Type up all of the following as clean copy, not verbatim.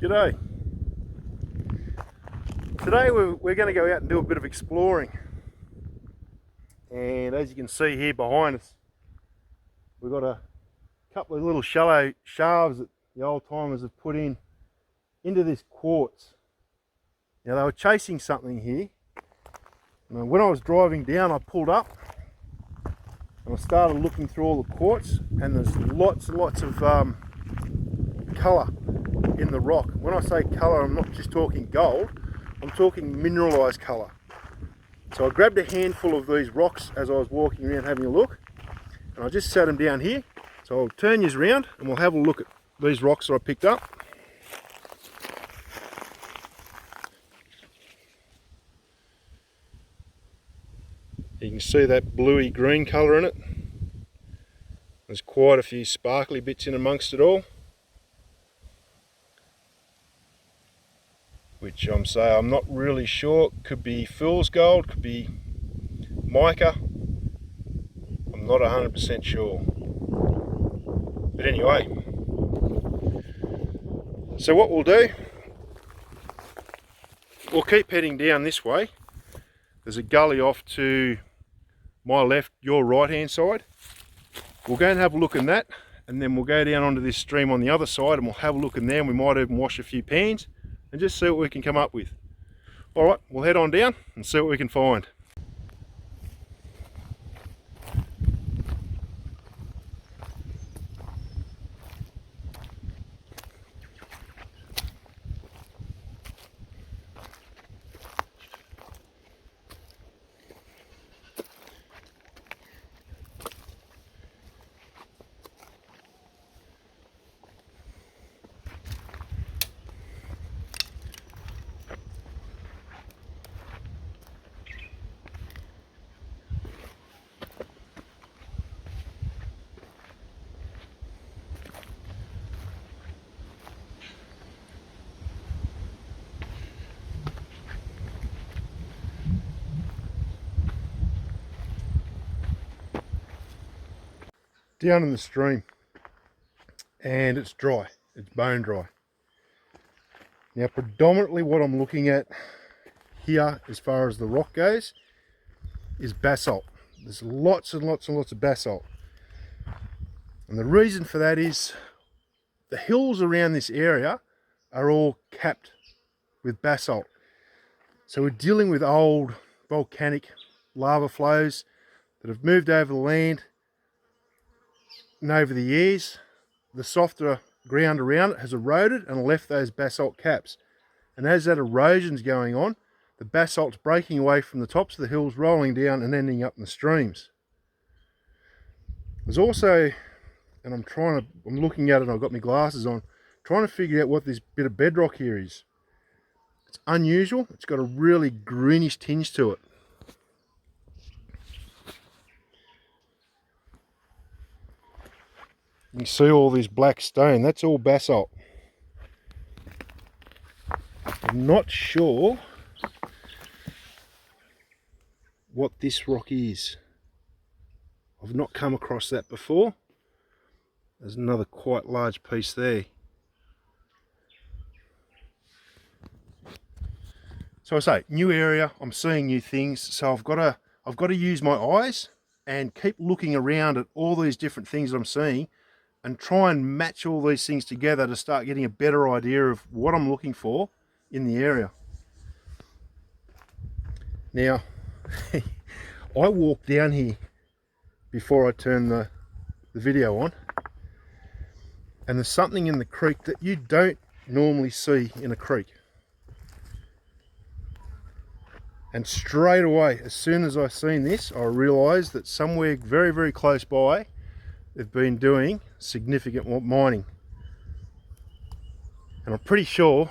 G'day. Today we're going to go out and do a bit of exploring, and as you can see here behind us, we've got a couple of little shallow shafts that the old timers have put into this quartz. Now they were chasing something here, and when I was driving down I pulled up and I started looking through all the quartz, and there's lots and lots of colour in the rock. When I say colour, I'm not just talking gold, I'm talking mineralised colour. So I grabbed a handful of these rocks as I was walking around having a look, and I just sat them down here. So I'll turn you around and we'll have a look at these rocks that I picked up. You can see that bluey green colour in it. There's quite a few sparkly bits in amongst it all, which I'm not really sure. Could be fool's gold, could be mica. I'm not 100% sure. But anyway, so what we'll do, we'll keep heading down this way. There's a gully off to my left, your right hand side. We'll go and have a look in that, and then we'll go down onto this stream on the other side and we'll have a look in there, and we might even wash a few pans and just see what we can come up with. Alright, we'll head on down and see what we can find. Down in the stream, and it's dry, it's bone dry. Now predominantly what I'm looking at here as far as the rock goes is basalt. There's lots and lots and lots of basalt, and the reason for that is the hills around this area are all capped with basalt. So we're dealing with old volcanic lava flows that have moved over the land. And over the years, the softer ground around it has eroded and left those basalt caps. And as that erosion's going on, the basalt's breaking away from the tops of the hills, rolling down and ending up in the streams. There's also, and I'm looking at it and I've got my glasses on, trying to figure out what this bit of bedrock here is. It's unusual, it's got a really greenish tinge to it. You see all this black stone, that's all basalt. I'm not sure what this rock is. I've not come across that before. There's another quite large piece there. So I say, new area, I'm seeing new things, so I've got to use my eyes and keep looking around at all these different things that I'm seeing, and try and match all these things together to start getting a better idea of what I'm looking for in the area. Now, I walked down here before I turned the video on, and there's something in the creek that you don't normally see in a creek. And straight away, as soon as I seen this, I realised that somewhere very, very close by, they've been doing significant mining. And I'm pretty sure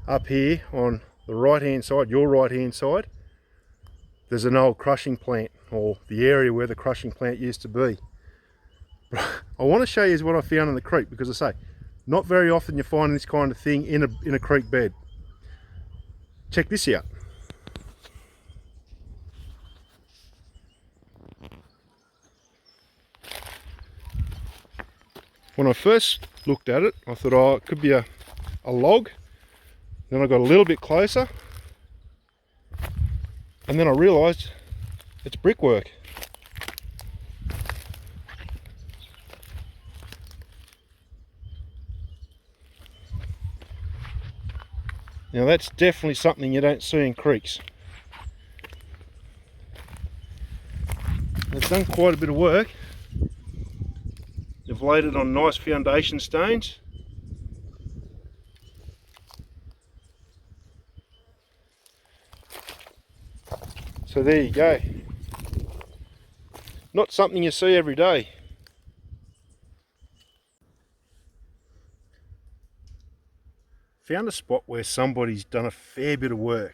up here on the right hand side, your right hand side, there's an old crushing plant, or the area where the crushing plant used to be. I want to show you what I found in the creek, because I say, not very often you find this kind of thing in a creek bed. Check this out. When I first looked at it, I thought, oh, it could be a a log. Then I got a little bit closer, and then I realised it's brickwork. Now that's definitely something you don't see in creeks. They've done quite a bit of work. They've laid it on nice foundation stones. So there you go. Not something you see every day. Found a spot where somebody's done a fair bit of work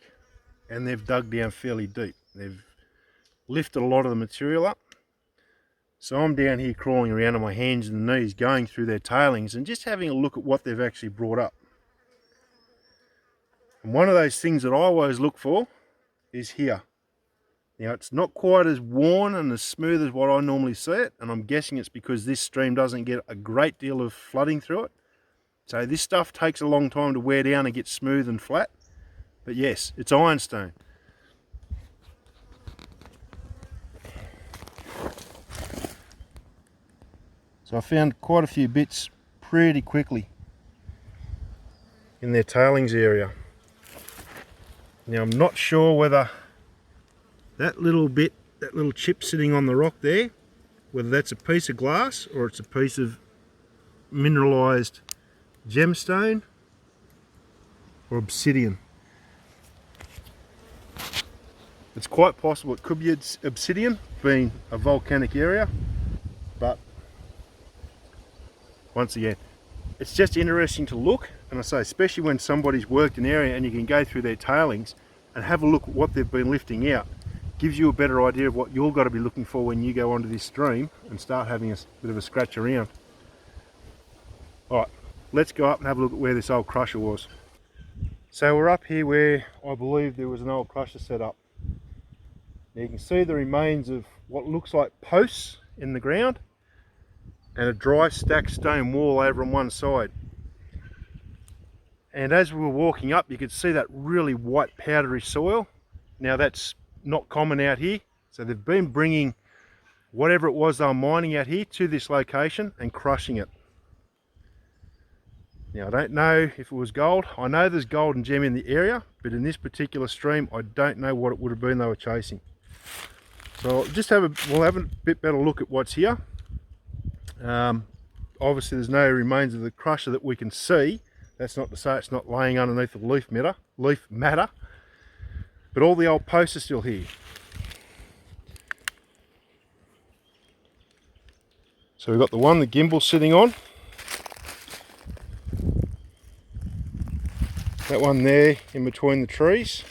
and they've dug down fairly deep. They've lifted a lot of the material up. So I'm down here crawling around on my hands and knees going through their tailings and just having a look at what they've actually brought up. And one of those things that I always look for is here. Now it's not quite as worn and as smooth as what I normally see it, and I'm guessing it's because this stream doesn't get a great deal of flooding through it. So this stuff takes a long time to wear down and get smooth and flat. But yes, it's ironstone. So I found quite a few bits pretty quickly in their tailings area. Now I'm not sure whether that little bit, that little chip sitting on the rock there, whether that's a piece of glass or it's a piece of mineralized gemstone or obsidian. It's quite possible it could be obsidian, being a volcanic area, but once again, it's just interesting to look, and I say especially when somebody's worked an area and you can go through their tailings and have a look at what they've been lifting out. Gives you a better idea of what you've got to be looking for when you go onto this stream and start having a bit of a scratch around. Alright, let's go up and have a look at where this old crusher was. So we're up here where I believe there was an old crusher set up. Now you can see the remains of what looks like posts in the ground and a dry stacked stone wall over on one side. And as we were walking up, you could see that really white powdery soil. Now that's not common out here, so they've been bringing whatever it was they were mining out here to this location and crushing it. Now I don't know if it was gold. I know there's gold and gem in the area, but in this particular stream I don't know what it would have been they were chasing. So we'll have a bit better look at what's here. Obviously there's no remains of the crusher that we can see. That's not to say it's not laying underneath the leaf matter. But all the old posts are still here. So we've got the one the gimbal's sitting on. That one there in between the trees.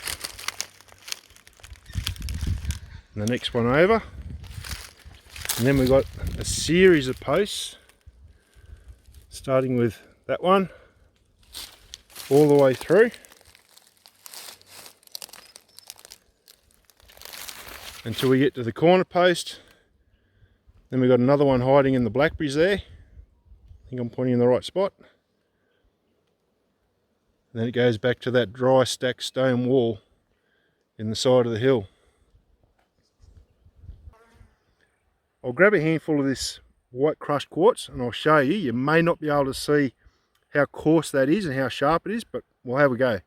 And the next one over. And then we've got a series of posts, starting with that one, all the way through. Until we get to the corner post. Then we've got another one hiding in the blackberries there. I think I'm pointing in the right spot. And then it goes back to that dry stacked stone wall in the side of the hill. I'll grab a handful of this white crushed quartz and I'll show you. You may not be able to see how coarse that is and how sharp it is, but we'll have a go.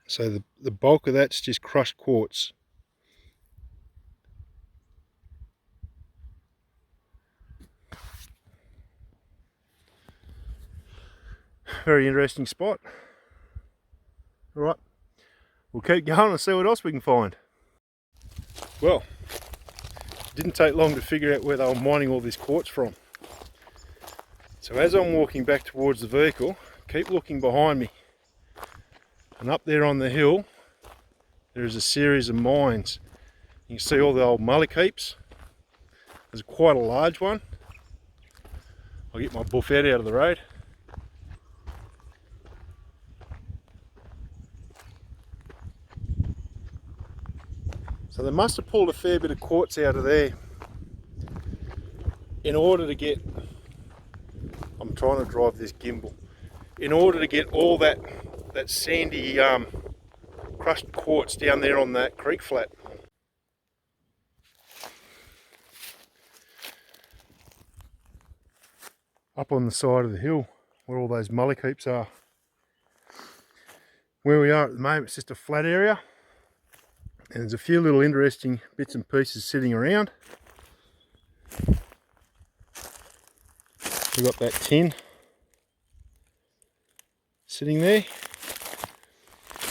So the bulk of that's just crushed quartz. Very interesting spot. Alright, we'll keep going and see what else we can find. Well, it didn't take long to figure out where they were mining all this quartz from. So as I'm walking back towards the vehicle, keep looking behind me. And up there on the hill, there is a series of mines. You can see all the old mullock heaps. There's quite a large one. I'll get my buffet out of the road. So they must have pulled a fair bit of quartz out of there in order to get, I'm trying to drive this gimbal, in order to get all that sandy crushed quartz down there on that creek flat. Up on the side of the hill where all those mullock heaps are. Where we are at the moment, it's just a flat area, and there's a few little interesting bits and pieces sitting around. We've got that tin sitting there.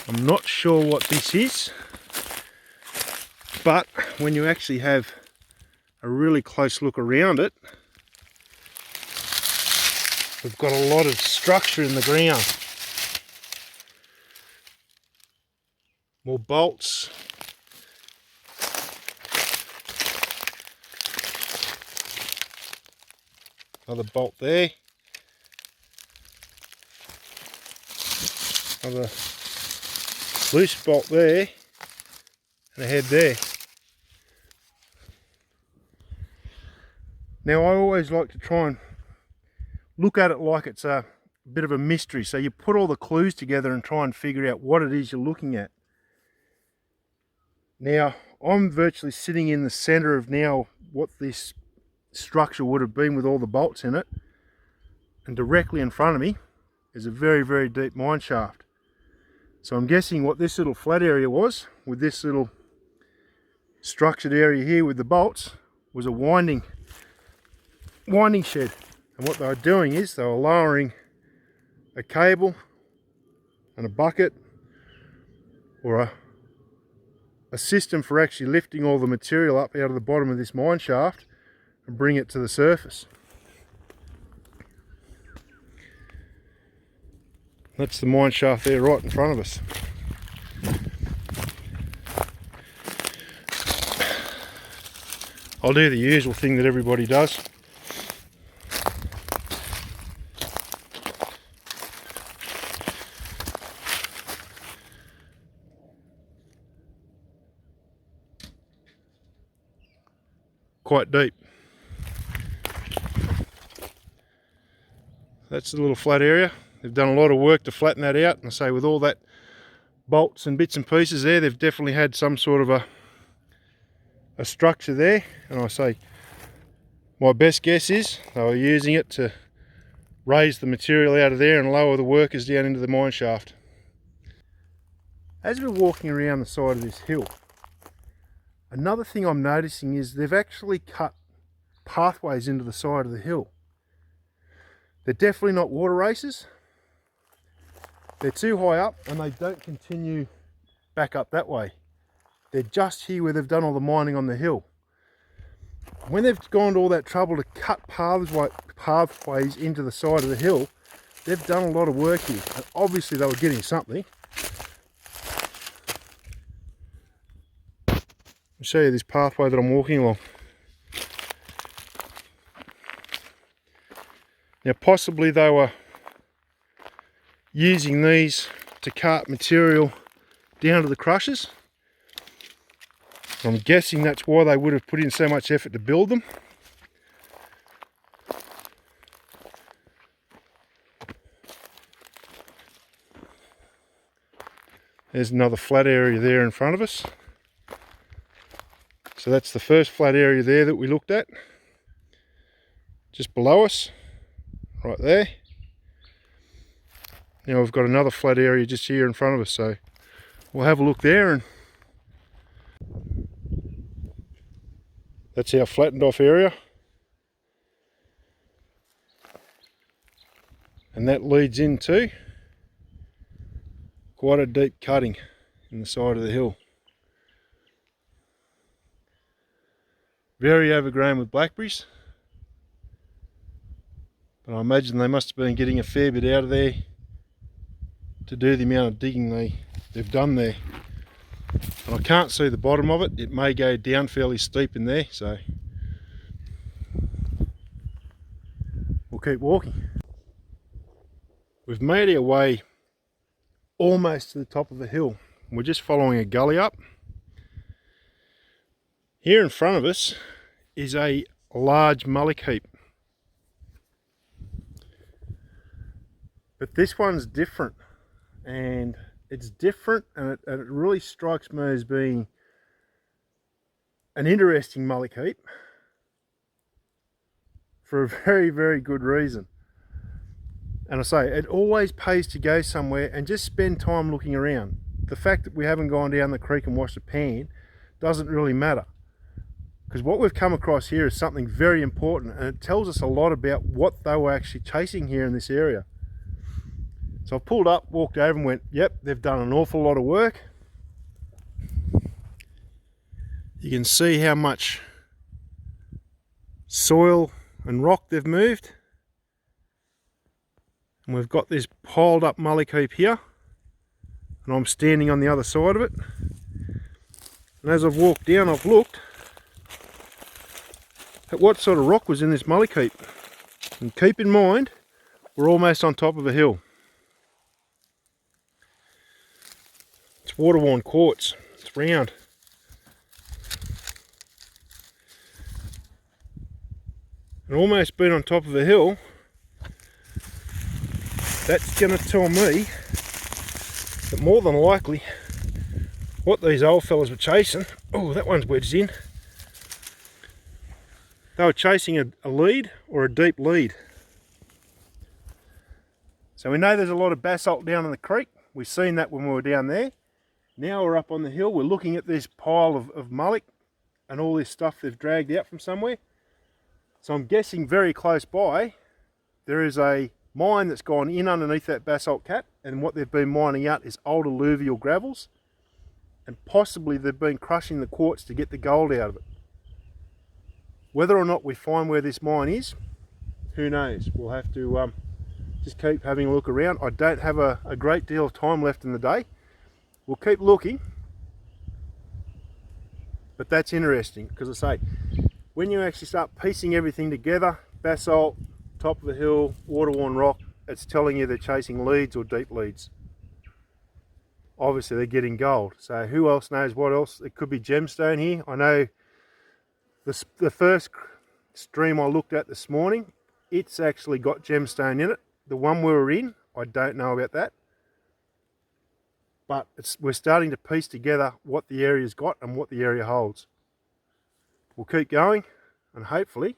I'm not sure what this is, but when you actually have a really close look around it, we've got a lot of structure in the ground. More bolts. Another bolt there. Another loose bolt there. And a head there. Now I always like to try and look at it like it's a bit of a mystery. So you put all the clues together and try and figure out what it is you're looking at. Now I'm virtually sitting in the center of now what this structure would have been with all the bolts in it, and directly in front of me is a very, very deep mine shaft. So I'm guessing what this little flat area was, with this little structured area here with the bolts, was a winding shed. And what they were doing is they were lowering a cable and a bucket, or a system for actually lifting all the material up out of the bottom of this mine shaft and bring it to the surface. That's the mine shaft there right in front of us. I'll do the usual thing that everybody does. Quite deep. That's the little flat area. They've done a lot of work to flatten that out, and I say with all that bolts and bits and pieces there, they've definitely had some sort of a structure there. And I say my best guess is they were using it to raise the material out of there and lower the workers down into the mine shaft. As we're walking around the side of this hill, another thing I'm noticing is they've actually cut pathways into the side of the hill. They're definitely not water races. They're too high up and they don't continue back up that way. They're just here where they've done all the mining on the hill. When they've gone to all that trouble to cut pathways into the side of the hill, they've done a lot of work here. And obviously they were getting something. I'll show you this pathway that I'm walking along. Now possibly they were using these to cart material down to the crushers. I'm guessing that's why they would have put in so much effort to build them. There's another flat area there in front of us. So that's the first flat area there that we looked at. Just below us, right there. Now we've got another flat area just here in front of us, so we'll have a look there. And that's our flattened off area. And that leads into quite a deep cutting in the side of the hill. Very overgrown with blackberries. But I imagine they must have been getting a fair bit out of there to do the amount of digging they've done there. And I can't see the bottom of it. It may go down fairly steep in there, so we'll keep walking. We've made our way almost to the top of the hill. We're just following a gully up. Here in front of us is a large mullock heap. But this one's different, and it's different, and it really strikes me as being an interesting mullock heap for a very, very good reason. And I say, it always pays to go somewhere and just spend time looking around. The fact that we haven't gone down the creek and washed a pan doesn't really matter, because what we've come across here is something very important, and it tells us a lot about what they were actually chasing here in this area. So I pulled up, walked over and went, yep, they've done an awful lot of work. You can see how much soil and rock they've moved. And we've got this piled up mullock heap here, and I'm standing on the other side of it. And as I've walked down, I've looked at what sort of rock was in this mullock heap. And keep in mind, we're almost on top of a hill. It's water-worn quartz, it's round. And almost being on top of a hill, that's going to tell me that more than likely what these old fellas were chasing, oh, that one's wedged in, they were chasing a lead or a deep lead. So we know there's a lot of basalt down in the creek. We've seen that when we were down there. Now we're up on the hill, we're looking at this pile of mullock and all this stuff they've dragged out from somewhere. So I'm guessing very close by there is a mine that's gone in underneath that basalt cap, and what they've been mining out is old alluvial gravels, and possibly they've been crushing the quartz to get the gold out of it. Whether or not we find where this mine is, who knows? We'll have to just keep having a look around. I don't have a great deal of time left in the day. We'll keep looking, but that's interesting, because I say, when you actually start piecing everything together, basalt, top of the hill, water-worn rock, it's telling you they're chasing leads or deep leads. Obviously they're getting gold, so who else knows what else? It could be gemstone here. I know the first stream I looked at this morning, it's actually got gemstone in it. The one we were in, I don't know about that. But we're starting to piece together what the area's got and what the area holds. We'll keep going, and hopefully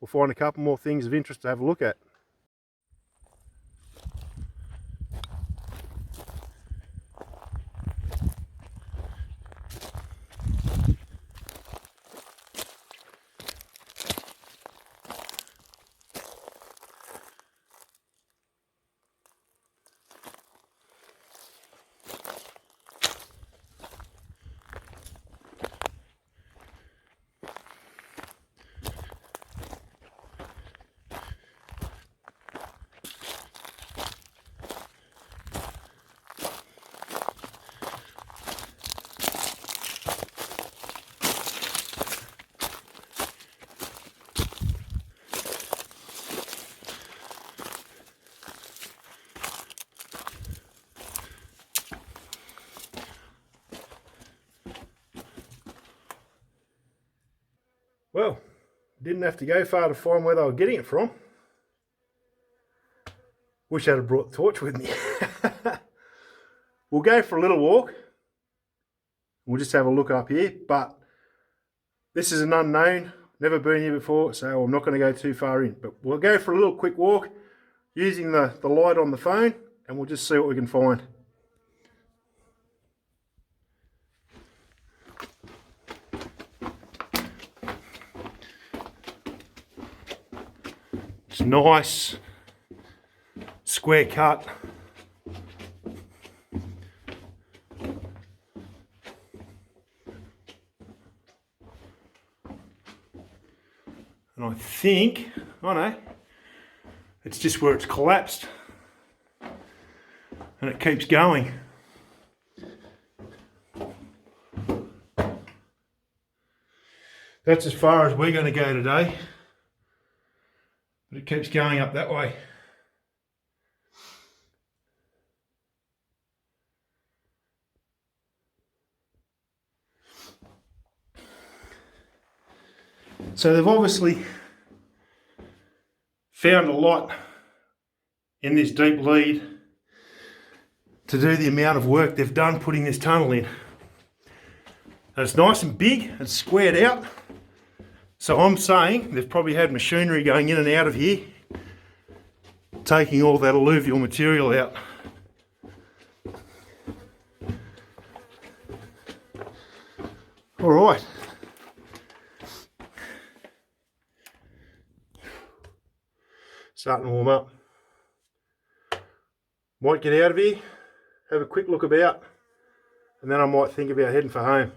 we'll find a couple more things of interest to have a look at. Well, didn't have to go far to find where they were getting it from. Wish I'd have brought the torch with me. We'll go for a little walk. We'll just have a look up here, but this is an unknown. Never been here before, so I'm not going to go too far in. But we'll go for a little quick walk using the light on the phone, and we'll just see what we can find. It's nice, square cut. And I think, I know, it's just where it's collapsed and it keeps going. That's as far as we're going to go today, but it keeps going up that way. So they've obviously found a lot in this deep lead to do the amount of work they've done putting this tunnel in. And it's nice and big, it's squared out. So I'm saying they've probably had machinery going in and out of here, taking all that alluvial material out. All right. Starting to warm up. Might get out of here, have a quick look about, and then I might think about heading for home.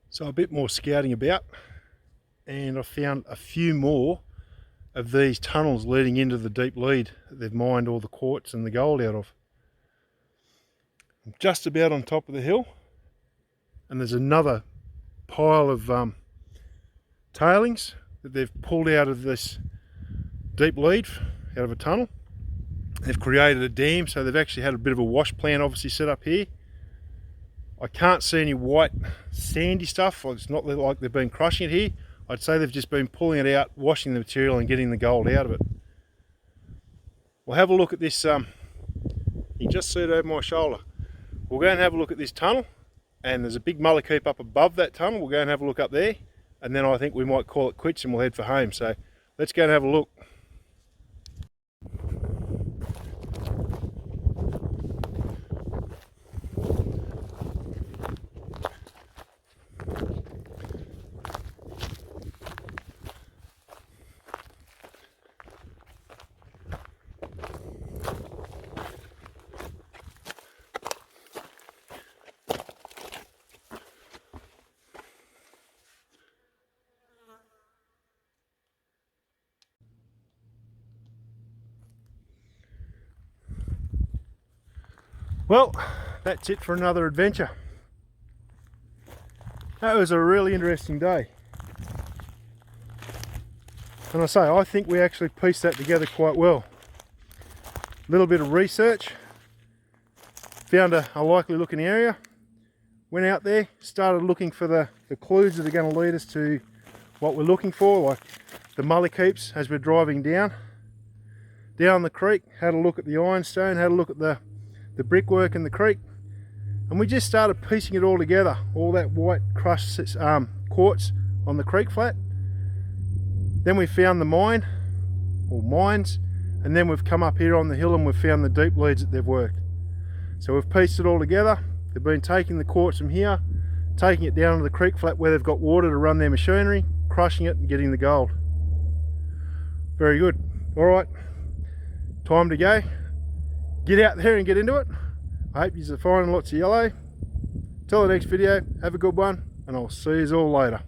So a bit more scouting about, and I found a few more of these tunnels leading into the deep lead that they've mined all the quartz and the gold out of. I'm just about on top of the hill, and there's another pile of tailings that they've pulled out of this deep lead, out of a tunnel. They've created a dam, so they've actually had a bit of a wash plant obviously set up here. I can't see any white sandy stuff. It's not like they've been crushing it here. I'd say they've just been pulling it out, washing the material and getting the gold out of it. We'll have a look at this, you can just see it over my shoulder. We'll go and have a look at this tunnel, and there's a big mullicoop up above that tunnel. We'll go and have a look up there, and then I think we might call it quits and we'll head for home. So let's go and have a look. Well, that's it for another adventure. That was a really interesting day. And I think we actually pieced that together quite well. A little bit of research, found a likely looking area, went out there, started looking for the clues that are going to lead us to what we're looking for, like the mullicoops as we're driving down the creek, had a look at the ironstone, had a look at the brickwork in the creek, and we just started piecing it all together, all that white crushed quartz on the creek flat. Then we found the mine, or mines, and then we've come up here on the hill and we've found the deep leads that they've worked. So we've pieced it all together. They've been taking the quartz from here, taking it down to the creek flat where they've got water to run their machinery, crushing it and getting the gold. Very good. All right, time to go. Get out there and get into it. I hope you're finding lots of yellow. Till the next video, have a good one, and I'll see you all later.